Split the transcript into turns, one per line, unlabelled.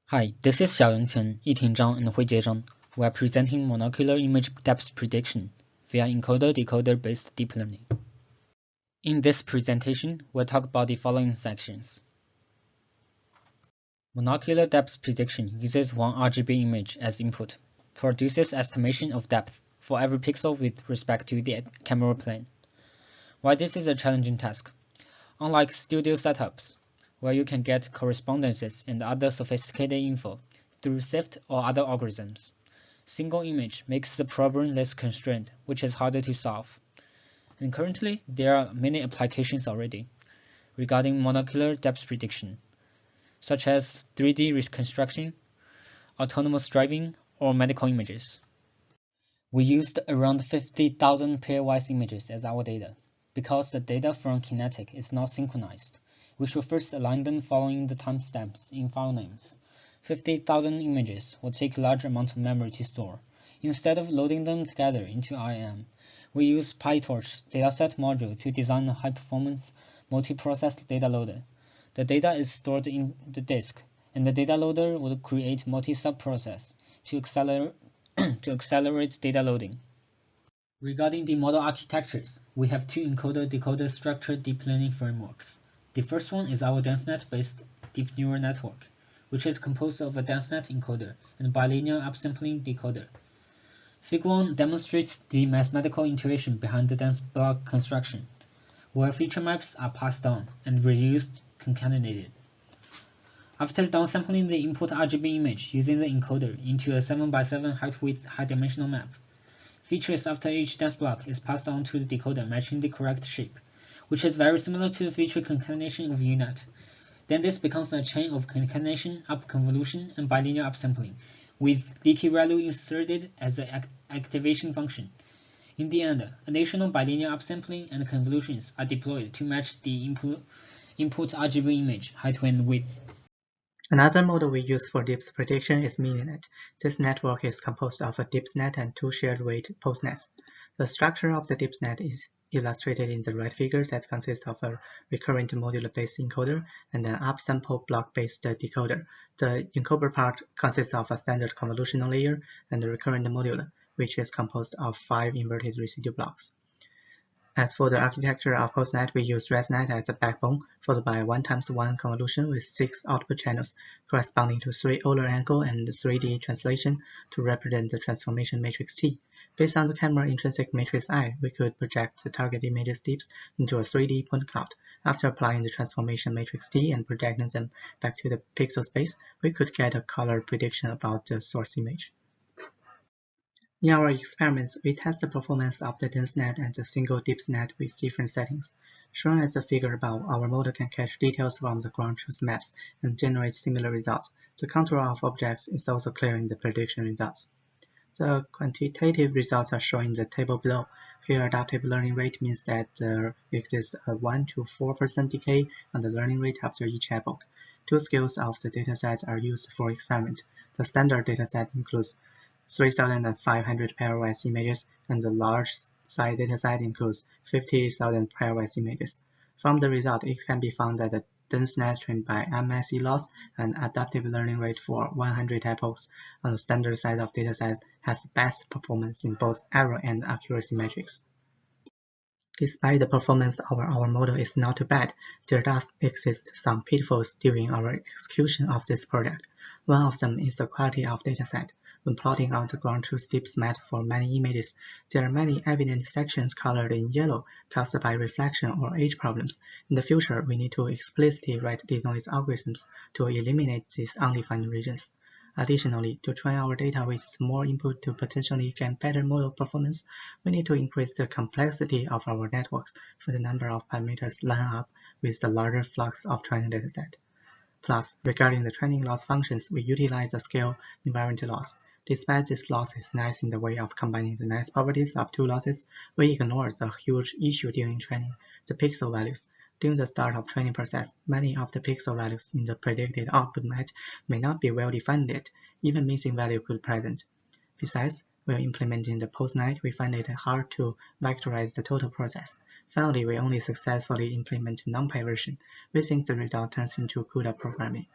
Hi, this is Xiaoyong Chen, Yiting Zhang, and Huijie Zhang. We are presenting monocular image depth prediction via encoder-decoder-based deep learning. In this presentation, we'll talk about the following sections. Monocular depth prediction uses one RGB image as input, produces estimation of depth for every pixel with respect to the camera plane. Why this is a challenging task? Unlike studio setups, where you can get correspondences and other sophisticated info through SIFT or other algorithms, single image makes the problem less constrained, which is harder to solve. And currently, there are many applications already regarding monocular depth prediction, such as 3D reconstruction, autonomous driving, or medical images. We used around 50,000 pairwise images as our data. Because the data from Kinetic is not synchronized, we should first align them following the timestamps in file names. 50,000 images will take a large amount of memory to store. Instead of loading them together into IAM, we use PyTorch dataset module to design a high-performance multi-process data loader. The data is stored in the disk, and the data loader will create multi-subprocess to accelerate data loading. Regarding the model architectures, we have two encoder-decoder structured deep learning frameworks. The first one is our DenseNet-based deep neural network, which is composed of a DenseNet encoder and bilinear upsampling decoder. Figure 1 demonstrates the mathematical intuition behind the dense block construction, where feature maps are passed on and reduced concatenated. After downsampling the input RGB image using the encoder into a 7x7 height-width high-dimensional map, features after each dense block is passed on to the decoder matching the correct shape, which is very similar to the feature concatenation of UNet. Then this becomes a chain of concatenation, up-convolution, and bilinear upsampling, with leaky value inserted as an activation function. In the end, additional bilinear upsampling and convolutions are deployed to match the input RGB image height and width.
Another model we use for depth prediction is MiniNet. This network is composed of a DepthNet and two shared-weight postnets. The structure of the DepthNet is illustrated in the right figure that consists of a recurrent modular-based encoder and an upsample block-based decoder. The encoder part consists of a standard convolutional layer and a recurrent modular, which is composed of 5 inverted residue blocks. As for the architecture of postnet, we use ResNet as a backbone, followed by a 1x1 convolution with 6 output channels, corresponding to 3 Euler angle and 3D translation to represent the transformation matrix T. Based on the camera intrinsic matrix I, we could project the target images depths into a 3D point cloud. After applying the transformation matrix T and projecting them back to the pixel space, we could get a color prediction about the source image. In our experiments, we test the performance of the DenseNet and the single DepthNet with different settings. Shown as the figure above, our model can catch details from the ground truth maps and generate similar results. The contour of objects is also clear in the prediction results. The quantitative results are shown in the table below. Here, adaptive learning rate means that there exists a 1 to 4% decay on the learning rate after each epoch. Two scales of the dataset are used for experiment. The standard dataset includes 3,500 pairwise images, and the large size dataset includes 50,000 pairwise images. From the result, it can be found that the DenseNet trained by MSE loss and adaptive learning rate for 100 epochs on the standard size of datasets has the best performance in both error and accuracy metrics. Despite the performance of our model is not too bad, there does exist some pitfalls during our execution of this project. One of them is the quality of dataset. When plotting out the ground truth depth map for many images, there are many evident sections colored in yellow caused by reflection or age problems. In the future, we need to explicitly write denoise algorithms to eliminate these undefined regions. Additionally, to train our data with more input to potentially get better model performance, we need to increase the complexity of our networks for the number of parameters line up with the larger flux of training dataset. Plus, regarding the training loss functions, we utilize the scale invariant loss. Despite this loss is nice in the way of combining the nice properties of two losses, we ignore the huge issue during training, the pixel values. During the start of training process, many of the pixel values in the predicted output match may not be well defined yet, even missing value could present. Besides, when implementing the postnet, we find it hard to vectorize the total process. Finally, we only successfully implement NumPy version. We think the result turns into CUDA programming.